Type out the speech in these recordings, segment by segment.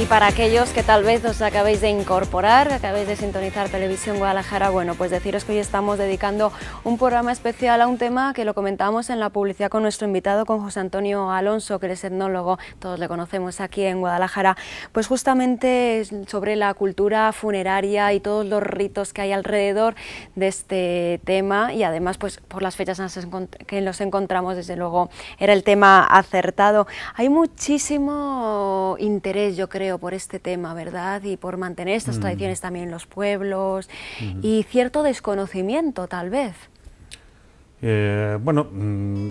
Y para aquellos que tal vez os acabéis de incorporar, acabéis de sintonizar Televisión Guadalajara, bueno, pues deciros que hoy estamos dedicando un programa especial a un tema que lo comentamos en la publicidad con nuestro invitado, con José Antonio Alonso, que él es etnólogo, todos le conocemos aquí en Guadalajara, pues justamente sobre la cultura funeraria y todos los ritos que hay alrededor de este tema, y además pues por las fechas que los encontramos, desde luego era el tema acertado. Hay muchísimo interés, yo creo, por este tema, ¿verdad? Y por mantener estas tradiciones también en los pueblos, y cierto desconocimiento, tal vez. Bueno,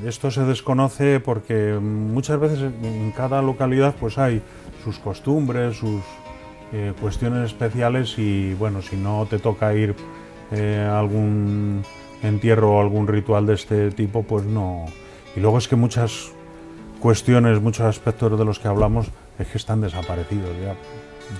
esto se desconoce porque muchas veces en cada localidad pues hay sus costumbres, sus cuestiones especiales, y bueno, si no te toca ir a algún entierro o algún ritual de este tipo, pues no. Y luego es que muchas cuestiones, muchos aspectos de los que hablamos es que están desaparecidos ya.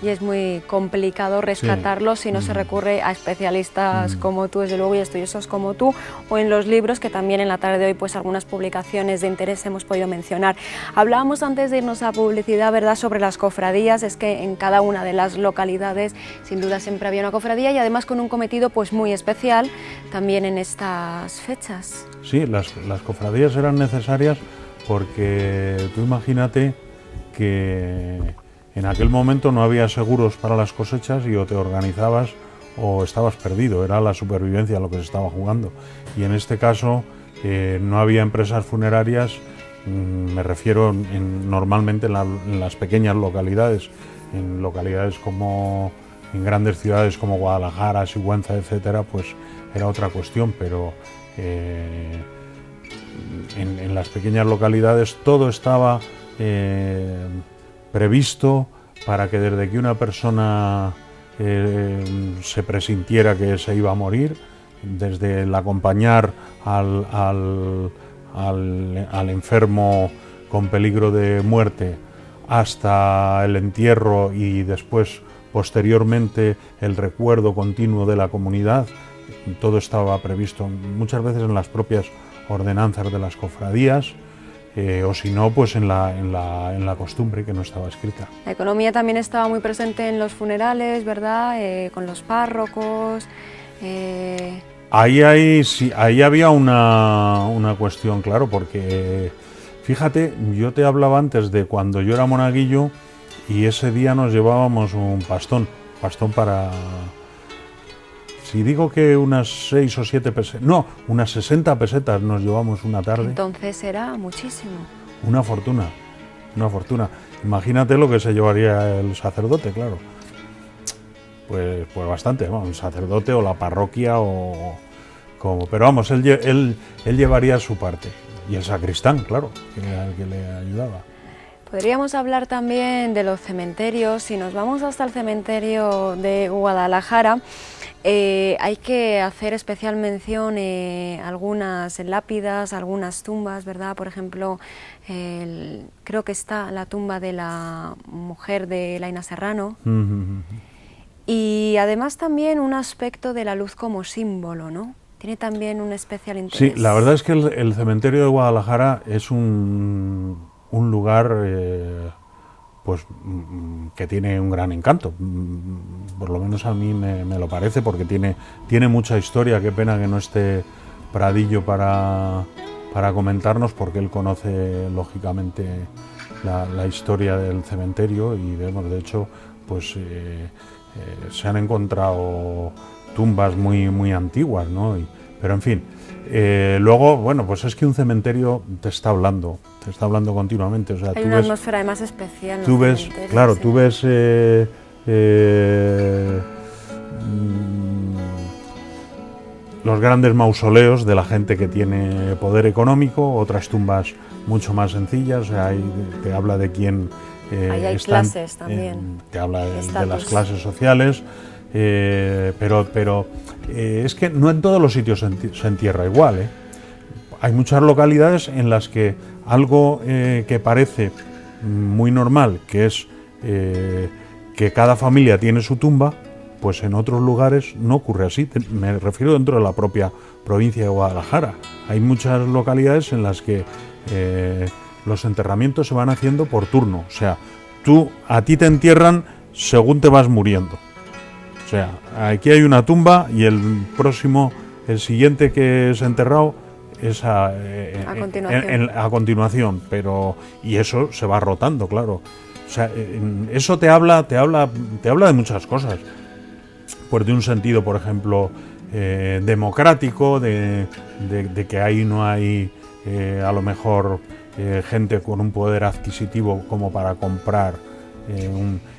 Y es muy complicado rescatarlos, si no se recurre a especialistas como tú, desde luego, y estudiosos como tú, o en los libros, que también en la tarde de hoy pues algunas publicaciones de interés hemos podido mencionar. Hablábamos antes de irnos a publicidad, ¿verdad?, sobre las cofradías. Es que en cada una de las localidades sin duda siempre había una cofradía, y además con un cometido pues muy especial también en estas fechas. Sí, las cofradías eran necesarias porque tú imagínate que en aquel momento no había seguros para las cosechas y o te organizabas o estabas perdido, era la supervivencia lo que se estaba jugando. Y en este caso no había empresas funerarias, me refiero normalmente en las pequeñas localidades, en localidades como en grandes ciudades como Guadalajara, Sigüenza, etcétera, pues era otra cuestión, pero en las pequeñas localidades todo estaba previsto para que desde que una persona se presintiera que se iba a morir, desde el acompañar al enfermo con peligro de muerte hasta el entierro y después posteriormente el recuerdo continuo de la comunidad, todo estaba previsto muchas veces en las propias ordenanzas de las cofradías, o si no, pues en la costumbre que no estaba escrita. La economía también estaba muy presente en los funerales, ¿verdad?, con los párrocos. Ahí había una cuestión, claro, porque fíjate, yo te hablaba antes de cuando yo era monaguillo y ese día nos llevábamos un pastón para... Si digo que unas 6 o 7 pesetas, no, unas 60 pesetas nos llevamos una tarde. Entonces era muchísimo. Una fortuna. Imagínate lo que se llevaría el sacerdote, claro. Pues bastante, ¿no? El sacerdote o la parroquia o como. Pero vamos, él llevaría su parte. Y el sacristán, claro, que era el que le ayudaba. Podríamos hablar también de los cementerios. Si nos vamos hasta el cementerio de Guadalajara, hay que hacer especial mención algunas lápidas, algunas tumbas, ¿verdad? Por ejemplo, creo que está la tumba de la mujer de Laina Serrano. Y además también un aspecto de la luz como símbolo, ¿no? Tiene también un especial interés. Sí, la verdad es que el cementerio de Guadalajara es un lugar pues que tiene un gran encanto, por lo menos a mí me lo parece, porque tiene mucha historia. Qué pena que no esté Pradillo para comentarnos, porque él conoce lógicamente la historia del cementerio, y vemos, de hecho, pues se han encontrado tumbas muy antiguas, ¿no? Pero en fin, luego, bueno, pues es que un cementerio te está hablando continuamente. O sea, hay una atmósfera además especial. Tú ves, claro, sí. Tú ves los grandes mausoleos de la gente que tiene poder económico, otras tumbas mucho más sencillas. O sea, te habla de quién ahí hay clases también. Te habla de las clases sociales. Pero es que no en todos los sitios se entierra igual, ¿eh? Hay muchas localidades en las que algo que parece muy normal, que es que cada familia tiene su tumba, pues en otros lugares no ocurre así. Me refiero dentro de la propia provincia de Guadalajara. Hay muchas localidades en las que los enterramientos se van haciendo por turno. O sea, a ti te entierran según te vas muriendo. O sea, aquí hay una tumba y el siguiente que es enterrado es a continuación, y eso se va rotando, claro. O sea, eso te habla de muchas cosas. Pues de un sentido, por ejemplo, democrático, de que ahí no hay a lo mejor gente con un poder adquisitivo como para comprar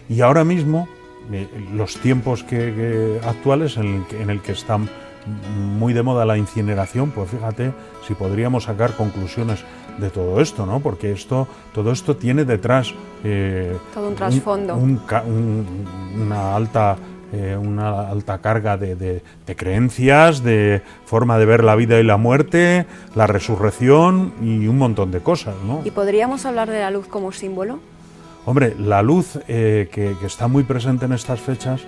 y ahora mismo los tiempos actuales en el que están muy de moda la incineración, pues fíjate si podríamos sacar conclusiones de todo esto, ¿no? Porque todo esto tiene detrás todo un trasfondo, una alta carga de creencias, de forma de ver la vida y la muerte, la resurrección y un montón de cosas, ¿no? ¿Y podríamos hablar de la luz como símbolo? Hombre, la luz que está muy presente en estas fechas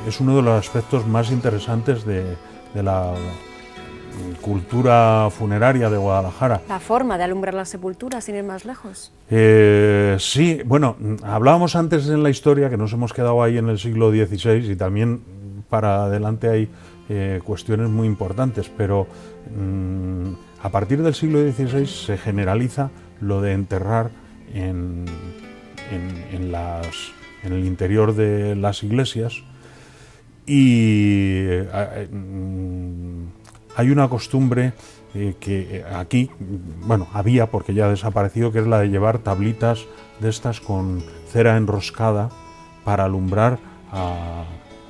es uno de los aspectos más interesantes de la cultura funeraria de Guadalajara. La forma de alumbrar las sepulturas, sin ir más lejos. Sí, bueno, hablábamos antes en la historia que nos hemos quedado ahí en el siglo XVI y también para adelante hay cuestiones muy importantes, pero a partir del siglo XVI se generaliza lo de enterrar en el interior de las iglesias y hay una costumbre que aquí, bueno, había porque ya ha desaparecido, que es la de llevar tablitas de estas con cera enroscada para alumbrar a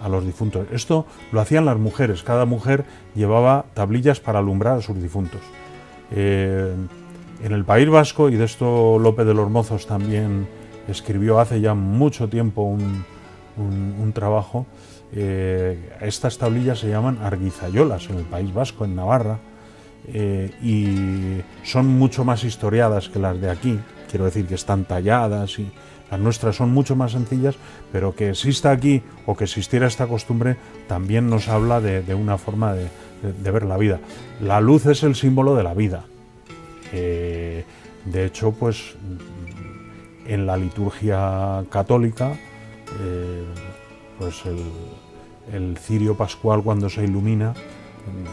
los difuntos. Esto lo hacían las mujeres, cada mujer llevaba tablillas para alumbrar a sus difuntos. En el País Vasco, y de esto Lope de los Mozos también escribió hace ya mucho tiempo un trabajo, estas tablillas se llaman arguizayolas en el País Vasco, en Navarra, y son mucho más historiadas que las de aquí, quiero decir que están talladas y las nuestras son mucho más sencillas, pero que exista aquí o que existiera esta costumbre también nos habla de una forma de ver la vida. La luz es el símbolo de la vida. De hecho, pues en la liturgia católica, pues el cirio pascual cuando se ilumina,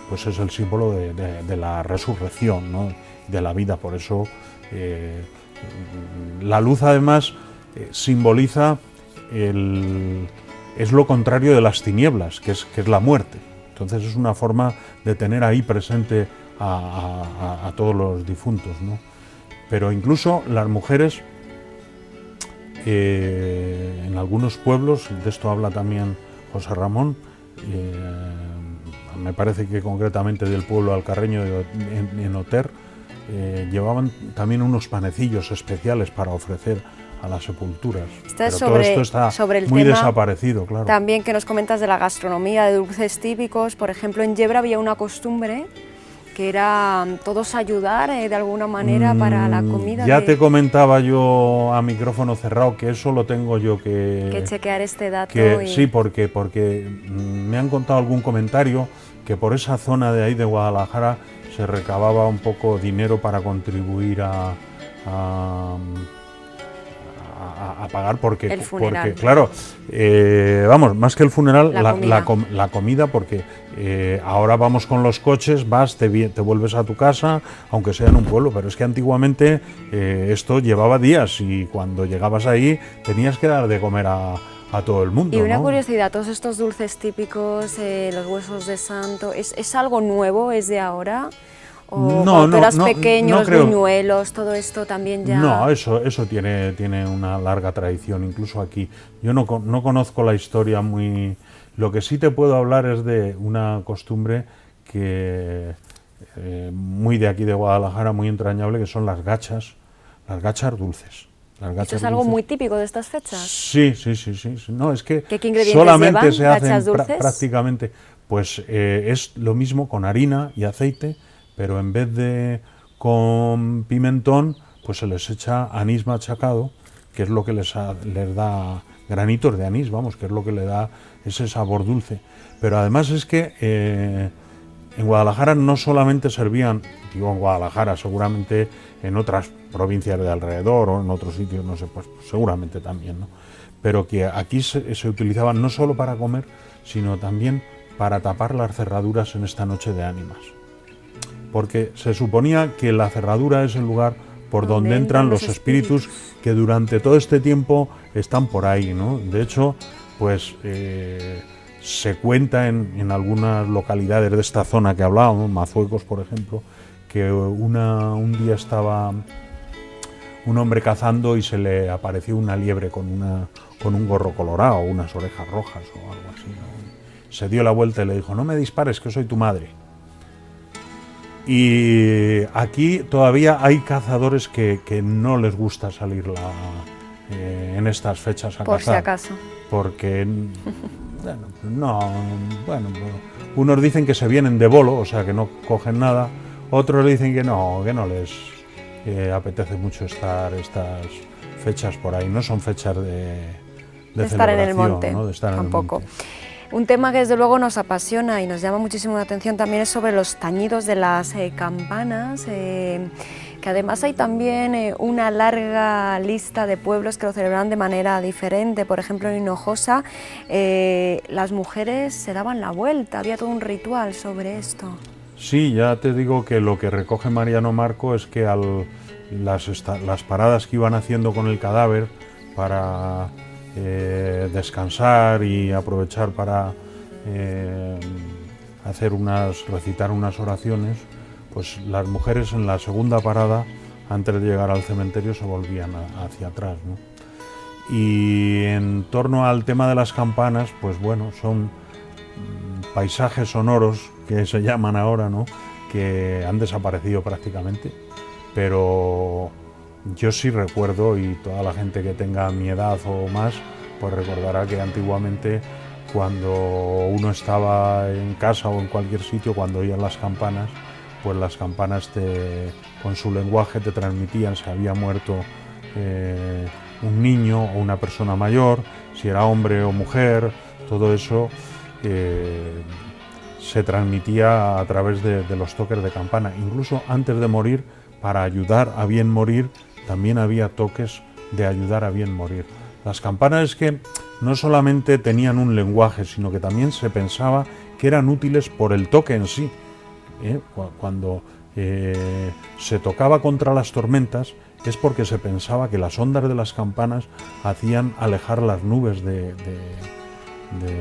pues es el símbolo de la resurrección, ¿no? De la vida. Por eso la luz además simboliza es lo contrario de las tinieblas, que es la muerte. Entonces es una forma de tener ahí presente a todos los difuntos, ¿no? Pero incluso las mujeres en algunos pueblos, de esto habla también José Ramón, me parece que concretamente del pueblo alcarreño en Oter, llevaban también unos panecillos especiales para ofrecer a las sepulturas. Pero todo esto está muy desaparecido, claro. También que nos comentas de la gastronomía, de dulces típicos. Por ejemplo, en Yebra había una costumbre que era todos ayudar de alguna manera para la comida. Ya te comentaba yo a micrófono cerrado que eso lo tengo yo que chequear este dato. Sí, porque me han contado algún comentario que por esa zona de ahí de Guadalajara se recababa un poco dinero para contribuir a pagar porque claro, vamos, más que el funeral, la comida, porque ahora vamos con los coches, vas, te vuelves a tu casa, aunque sea en un pueblo, pero es que antiguamente esto llevaba días y cuando llegabas ahí tenías que dar de comer a todo el mundo. Y una ¿no? curiosidad, todos estos dulces típicos, los huesos de santo, ¿es algo nuevo, es de ahora? ¿O cuando eras pequeño, los buñuelos, todo esto también ya...? No, eso tiene una larga tradición, incluso aquí. Yo no conozco la historia muy... Lo que sí te puedo hablar es de una costumbre que muy de aquí de Guadalajara, muy entrañable, que son las gachas dulces. ¿Esto es algo muy típico de estas fechas? Sí. No, es que ¿Qué ingredientes solamente llevan, se hacen prácticamente, pues es lo mismo con harina y aceite, pero en vez de con pimentón, pues se les echa anís machacado, que es lo que les da granitos de anís, vamos, que es lo que le da ese sabor dulce. Pero además es que en Guadalajara no solamente servían, digo en Guadalajara, seguramente en otras provincias de alrededor o en otros sitios, no sé, pues seguramente también, ¿no? Pero que aquí se utilizaban no solo para comer, sino también para tapar las cerraduras en esta noche de ánimas. Porque se suponía que la cerradura es el lugar por donde entran los espíritus que durante todo este tiempo están por ahí, ¿no? De hecho, pues se cuenta en algunas localidades de esta zona que hablábamos, Mazuecos, por ejemplo, que un día estaba un hombre cazando y se le apareció una liebre con un gorro colorado, unas orejas rojas o algo así, ¿no? Se dio la vuelta y le dijo: no me dispares, que soy tu madre. Y aquí todavía hay cazadores que no les gusta salir en estas fechas a por cazar. Si acaso. Porque, unos dicen que se vienen de bolo, o sea que no cogen nada, otros dicen que no les apetece mucho estar estas fechas por ahí, no son fechas de estar en el monte, ¿no? De estar tampoco. En el monte. Un tema que desde luego nos apasiona y nos llama muchísimo la atención también es sobre los tañidos de las campanas, que además hay también una larga lista de pueblos que lo celebran de manera diferente. Por ejemplo, en Hinojosa las mujeres se daban la vuelta, había todo un ritual sobre esto. Sí, ya te digo que lo que recoge Mariano Marco es que las paradas que iban haciendo con el cadáver para descansar y aprovechar para recitar unas oraciones, pues las mujeres en la segunda parada, antes de llegar al cementerio, se volvían hacia atrás, ¿no? Y en torno al tema de las campanas, pues bueno, son paisajes sonoros que se llaman ahora, ¿no? Que han desaparecido prácticamente, pero yo sí recuerdo, y toda la gente que tenga mi edad o más, pues recordará que antiguamente, cuando uno estaba en casa o en cualquier sitio, cuando oían las campanas, pues las campanas con su lenguaje te transmitían si había muerto un niño o una persona mayor, si era hombre o mujer, todo eso se transmitía a través de los toques de campana. Incluso antes de morir, para ayudar a bien morir, también había toques de ayudar a bien morir. Las campanas es que no solamente tenían un lenguaje, sino que también se pensaba que eran útiles por el toque en sí. Cuando se tocaba contra las tormentas es porque se pensaba que las ondas de las campanas hacían alejar las nubes de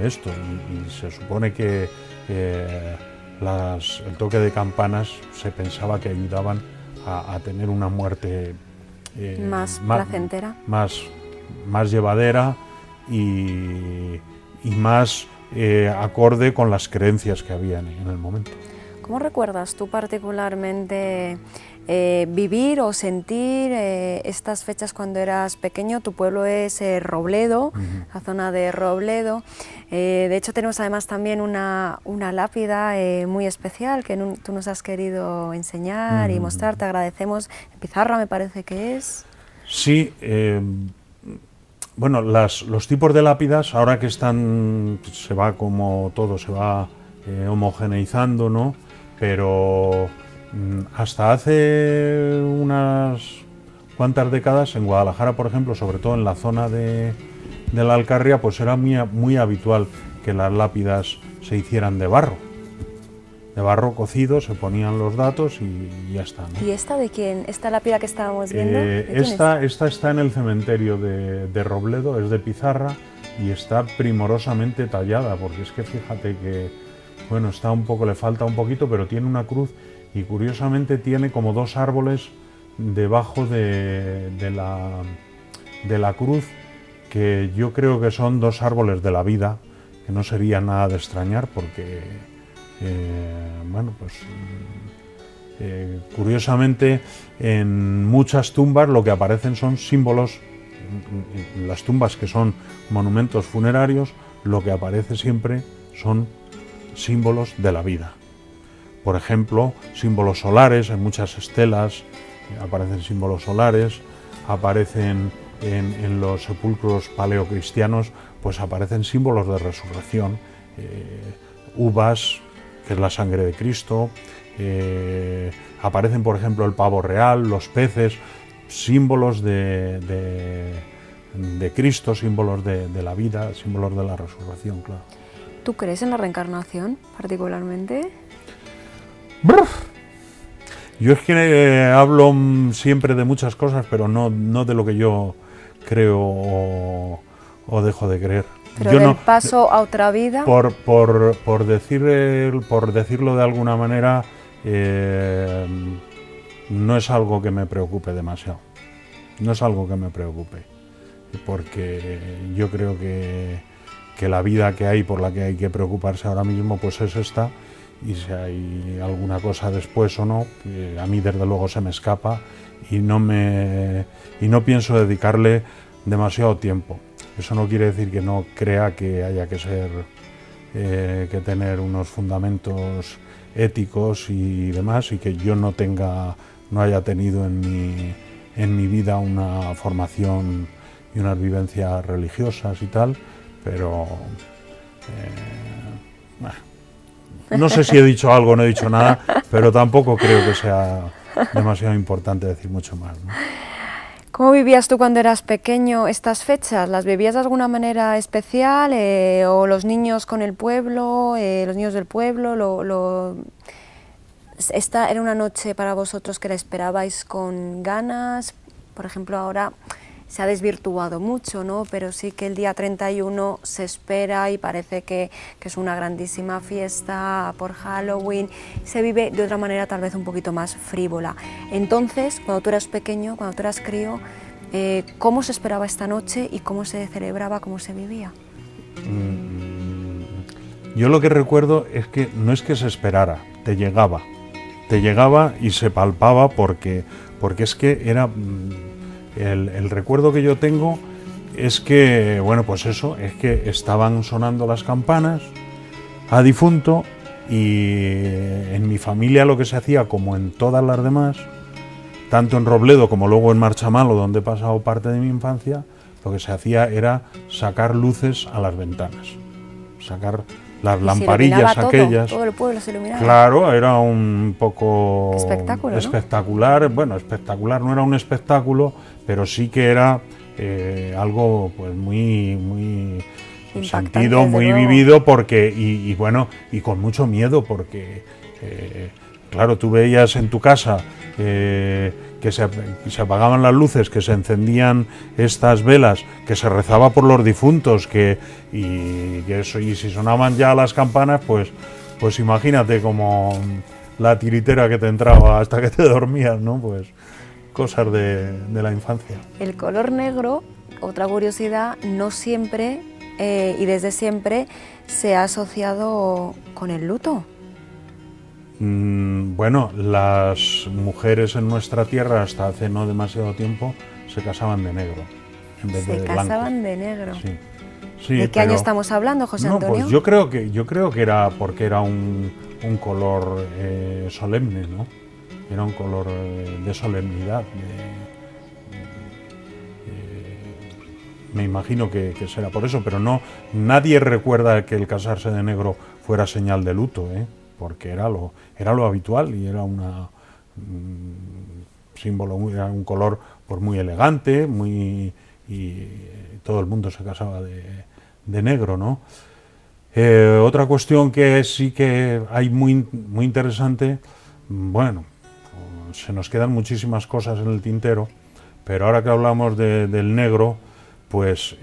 esto, y se supone que el toque de campanas se pensaba que ayudaban a tener una muerte más placentera, más llevadera y más acorde con las creencias que había en el momento. ¿Cómo recuerdas tú particularmente vivir o sentir estas fechas cuando eras pequeño? Tu pueblo es Robledo, la zona de Robledo. De hecho, tenemos además también una lápida muy especial que tú nos has querido enseñar y mostrar. Te agradecemos. Pizarra, me parece que es. Sí. Bueno, los tipos de lápidas, ahora que se va como todo, se va homogeneizando, ¿no? Pero hasta hace unas cuantas décadas en Guadalajara, por ejemplo, sobre todo en la zona de la Alcarria, pues era muy habitual que las lápidas se hicieran de barro cocido, se ponían los datos y ya está, ¿no? ¿Y esta de quién? ¿Esta lápida que estábamos viendo? Esta está en el cementerio de Robledo, es de pizarra y está primorosamente tallada, porque es que fíjate que, bueno, le falta un poquito, pero tiene una cruz y curiosamente tiene como dos árboles debajo de la cruz, que yo creo que son dos árboles de la vida, que no sería nada de extrañar porque, curiosamente en muchas tumbas lo que aparecen son símbolos. Las tumbas que son monumentos funerarios, lo que aparece siempre son símbolos de la vida. Por ejemplo, símbolos solares, en muchas estelas aparecen símbolos solares, aparecen en los sepulcros paleocristianos, pues aparecen símbolos de resurrección, uvas, que es la sangre de Cristo. Aparecen, por ejemplo, el pavo real, los peces, símbolos de Cristo, símbolos de la vida, símbolos de la resurrección, claro. ¿Tú crees en la reencarnación particularmente? ¡Bruf! Yo es que hablo siempre de muchas cosas, pero no de lo que yo creo o dejo de creer. Pero yo del paso a otra vida. Por decirlo de alguna manera, no es algo que me preocupe demasiado. No es algo que me preocupe, porque yo creo que la vida que hay, por la que hay que preocuparse ahora mismo, pues es esta, y si hay alguna cosa después o no, a mí desde luego se me escapa y no pienso dedicarle demasiado tiempo. Eso no quiere decir que no crea que haya que que tener unos fundamentos éticos y demás, y que yo no haya tenido en mi vida una formación y unas vivencias religiosas y tal, pero no sé si he dicho algo o no he dicho nada, pero tampoco creo que sea demasiado importante decir mucho más, ¿no? ¿Cómo vivías tú cuando eras pequeño estas fechas? ¿Las vivías de alguna manera especial? ¿O los niños con el pueblo, los niños del pueblo? ¿Esta era una noche para vosotros que la esperabais con ganas? Por ejemplo, ahora se ha desvirtuado mucho, ¿no? Pero sí que el día 31 se espera y parece que es una grandísima fiesta por Halloween. Se vive de otra manera tal vez un poquito más frívola. Entonces, cuando tú eras pequeño, cuando tú eras crío, ¿cómo se esperaba esta noche y cómo se celebraba, cómo se vivía? Yo lo que recuerdo es que no es que se esperara, te llegaba y se palpaba porque es que era... El recuerdo que yo tengo es que, bueno, pues eso, es que estaban sonando las campanas a difunto, y en mi familia lo que se hacía, como en todas las demás, tanto en Robledo como luego en Marchamalo, donde he pasado parte de mi infancia, lo que se hacía era sacar luces a las ventanas, sacar las lamparillas aquellas. Todo el pueblo se iluminaba. Claro, era un poco espectáculo, ¿no? Espectacular. Bueno, espectacular no era un espectáculo, pero sí que era algo pues muy sentido, muy vivido, porque y bueno, y con mucho miedo, porque claro, tú veías en tu casa que se apagaban las luces, que se encendían estas velas, que se rezaba por los difuntos, y si sonaban ya las campanas, pues imagínate como la tiritera que te entraba hasta que te dormías, ¿no? Pues cosas de la infancia. El color negro, otra curiosidad, no siempre y desde siempre se ha asociado con el luto. Bueno, las mujeres en nuestra tierra hasta hace no demasiado tiempo se casaban de negro en vez de blanco. Se casaban de negro. Sí. Sí, ¿De qué año estamos hablando, José Antonio? Pues yo creo que era porque era un color solemne, ¿no? Era un color de solemnidad. Me imagino que será por eso, pero nadie recuerda que el casarse de negro fuera señal de luto, porque era lo habitual, y era un símbolo, era un color pues muy elegante, y todo el mundo se casaba de negro, ¿no? Otra cuestión que sí que hay muy interesante, bueno, se nos quedan muchísimas cosas en el tintero, pero ahora que hablamos del negro, pues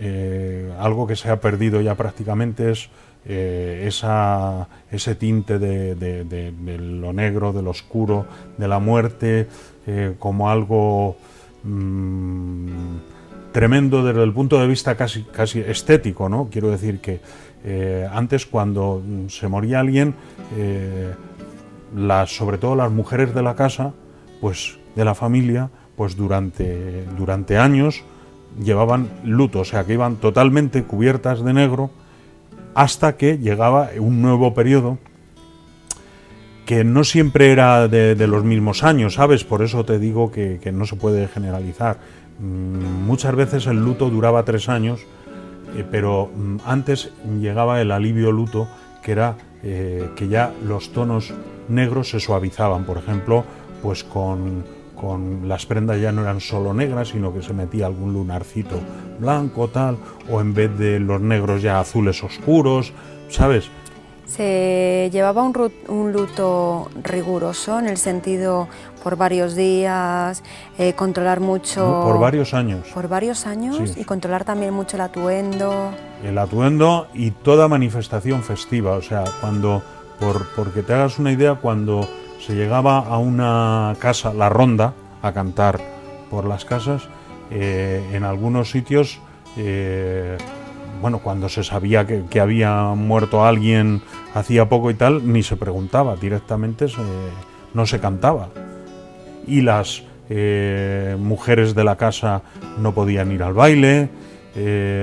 algo que se ha perdido ya prácticamente es ese tinte de lo negro, de lo oscuro, de la muerte, como algo tremendo desde el punto de vista casi estético, ¿no? Quiero decir que antes, cuando se moría alguien, sobre todo las mujeres de la casa, pues de la familia, pues durante años llevaban luto, o sea que iban totalmente cubiertas de negro, hasta que llegaba un nuevo periodo que no siempre era de los mismos años, ¿sabes? Por eso te digo que no se puede generalizar. Muchas veces el luto duraba 3 años, pero antes llegaba el alivio luto, que era que ya los tonos negros se suavizaban, por ejemplo, pues con las prendas ya no eran solo negras, sino que se metía algún lunarcito blanco, tal, o en vez de los negros ya azules oscuros, ¿sabes? Se llevaba un luto riguroso, en el sentido por varios días, controlar mucho... No, por varios años. ¿Por varios años? Sí. Y controlar también mucho el atuendo. El atuendo y toda manifestación festiva, o sea, porque te hagas una idea, cuando se llegaba a una casa, la ronda, a cantar por las casas, en algunos sitios, cuando se sabía que había muerto alguien hacía poco y tal, ni se preguntaba, directamente no se cantaba. Y las mujeres de la casa no podían ir al baile.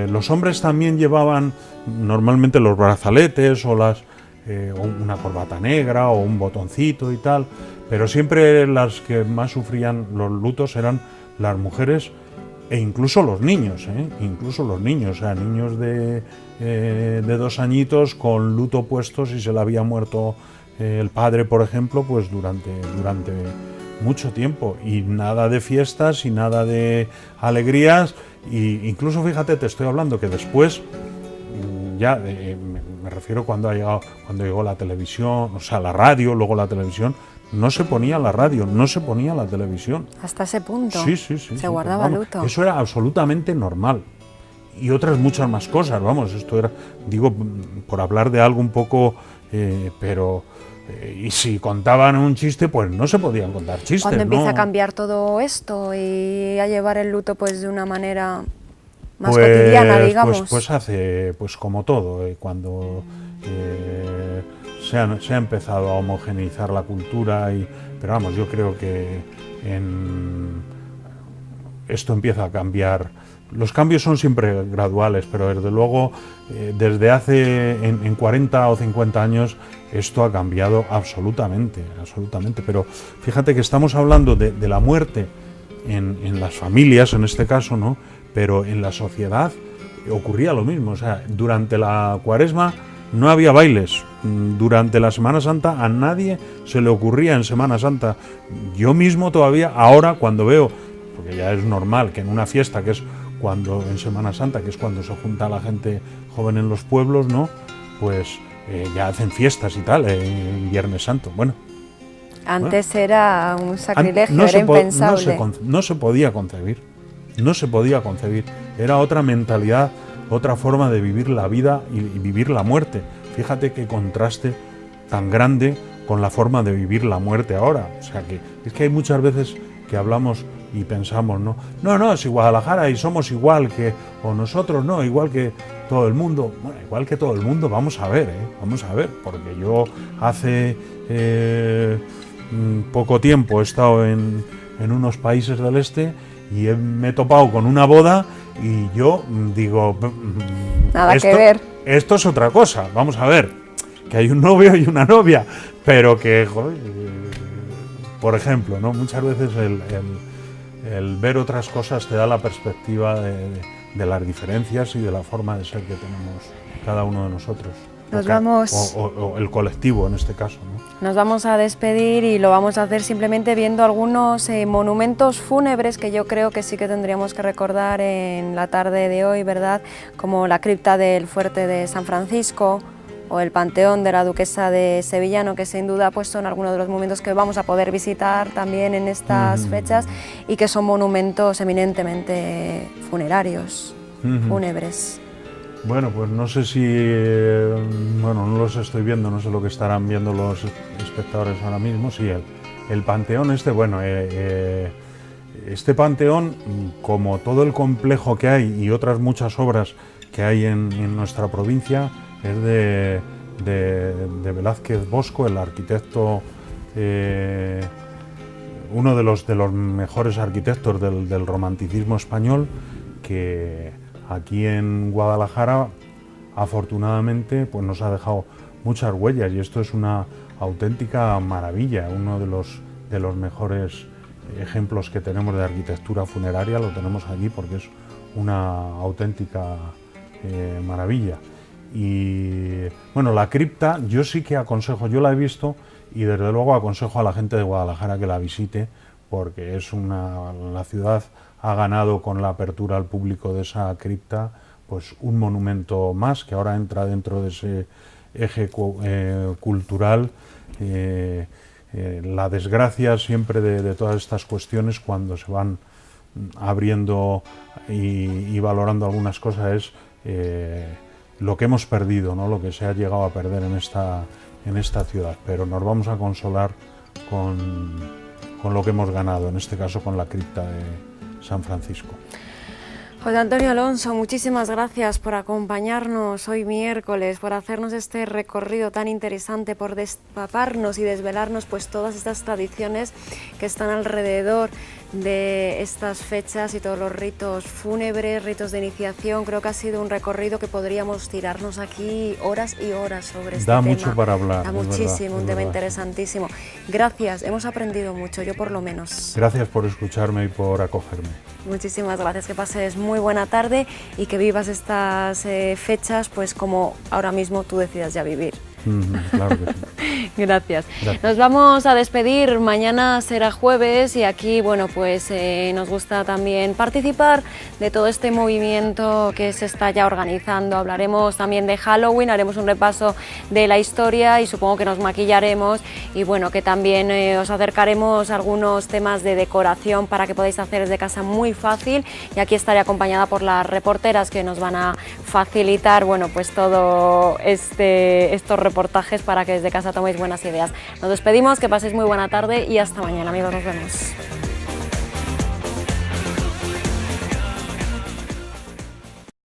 Los hombres también llevaban normalmente los brazaletes o una corbata negra o un botoncito y tal, pero siempre las que más sufrían los lutos eran las mujeres e incluso los niños, o sea, niños de 2 añitos con luto puesto si se le había muerto el padre, por ejemplo, pues durante mucho tiempo, y nada de fiestas y nada de alegrías. Y incluso, fíjate, te estoy hablando que después, me refiero cuando llegó la televisión, o sea, la radio, luego la televisión, no se ponía la radio, no se ponía la televisión. Hasta ese punto. Sí. Se guardaba luto. Eso era absolutamente normal. Y otras muchas más cosas, esto era, digo, por hablar de algo un poco, pero... y si contaban un chiste, pues no se podían contar chistes. ¿Cuándo empieza a cambiar todo esto y a llevar el luto pues de una manera más cotidiana, digamos? Pues hace, pues como todo, cuando se ha empezado a homogeneizar la cultura, pero vamos, yo creo que esto empieza a cambiar. Los cambios son siempre graduales, pero desde luego desde hace en 40 o 50 años esto ha cambiado absolutamente. Pero fíjate que estamos hablando de la muerte en las familias, en este caso, ¿no? Pero en la sociedad ocurría lo mismo. O sea, durante la Cuaresma no había bailes. Durante la Semana Santa a nadie se le ocurría en Semana Santa. Yo mismo todavía, ahora cuando veo, porque ya es normal que en una fiesta, que es cuando en Semana Santa, que es cuando se junta la gente joven en los pueblos, ¿no? Pues ya hacen fiestas y tal, en Viernes Santo. Antes era un sacrilegio, era impensable. No se podía concebir. Era otra mentalidad, otra forma de vivir la vida y vivir la muerte. Fíjate qué contraste tan grande con la forma de vivir la muerte ahora. O sea, que es que hay muchas veces que hablamos y pensamos, no, si Guadalajara y somos igual que, o nosotros no, igual que todo el mundo. Bueno, igual que todo el mundo, vamos a ver, porque yo hace poco tiempo he estado en unos países del este y me he topado con una boda y yo digo, nada que ver. Esto es otra cosa, vamos a ver, que hay un novio y una novia, pero que, joder, por ejemplo, ¿no? Muchas veces el ver otras cosas te da la perspectiva de las diferencias y de la forma de ser que tenemos cada uno de nosotros. O el colectivo en este caso, ¿no? Nos vamos a despedir y lo vamos a hacer simplemente viendo algunos monumentos fúnebres que yo creo que sí que tendríamos que recordar en la tarde de hoy, ¿verdad? Como la cripta del Fuerte de San Francisco o el Panteón de la Duquesa de Sevillano, que sin duda pues son algunos de los monumentos que vamos a poder visitar también en estas fechas y que son monumentos eminentemente funerarios, fúnebres. Bueno, pues no sé si, no los estoy viendo, no sé lo que estarán viendo los espectadores ahora mismo. Sí, el Panteón este Panteón, como todo el complejo que hay y otras muchas obras que hay en nuestra provincia, es de Velázquez Bosco, el arquitecto, uno de los mejores arquitectos del romanticismo español, que aquí en Guadalajara, afortunadamente, pues nos ha dejado muchas huellas, y esto es una auténtica maravilla. Uno de los mejores ejemplos que tenemos de arquitectura funeraria lo tenemos aquí, porque es una auténtica maravilla. Y bueno, la cripta yo sí que aconsejo, yo la he visto y desde luego aconsejo a la gente de Guadalajara que la visite, porque es la ciudad ha ganado con la apertura al público de esa cripta pues un monumento más que ahora entra dentro de ese eje cultural. La desgracia siempre de todas estas cuestiones cuando se van abriendo y valorando algunas cosas es lo que hemos perdido, ¿no? Lo que se ha llegado a perder en esta ciudad, pero nos vamos a consolar con lo que hemos ganado, en este caso con la cripta de San Francisco. José Antonio Alonso, muchísimas gracias por acompañarnos hoy miércoles, por hacernos este recorrido tan interesante, por despaparnos y desvelarnos pues todas estas tradiciones que están alrededor de estas fechas y todos los ritos fúnebres, ritos de iniciación. Creo que ha sido un recorrido que podríamos tirarnos aquí horas y horas sobre este tema. Da mucho para hablar. Da muchísimo, un tema interesantísimo. Gracias, hemos aprendido mucho, yo por lo menos. Gracias por escucharme y por acogerme. Muchísimas gracias, que pases muy buena tarde y que vivas estas fechas pues como ahora mismo tú decidas ya vivir. Claro que sí. Gracias. Nos vamos a despedir, mañana será jueves y aquí bueno pues nos gusta también participar de todo este movimiento que se está ya organizando. Hablaremos también de Halloween, haremos un repaso de la historia y supongo que nos maquillaremos y bueno que también os acercaremos a algunos temas de decoración para que podáis hacer desde casa muy fácil y aquí estaré acompañada por las reporteras que nos van a facilitar bueno pues todo estos reportajes para que desde casa toméis buenas ideas. Nos despedimos, que paséis muy buena tarde y hasta mañana amigos, nos vemos.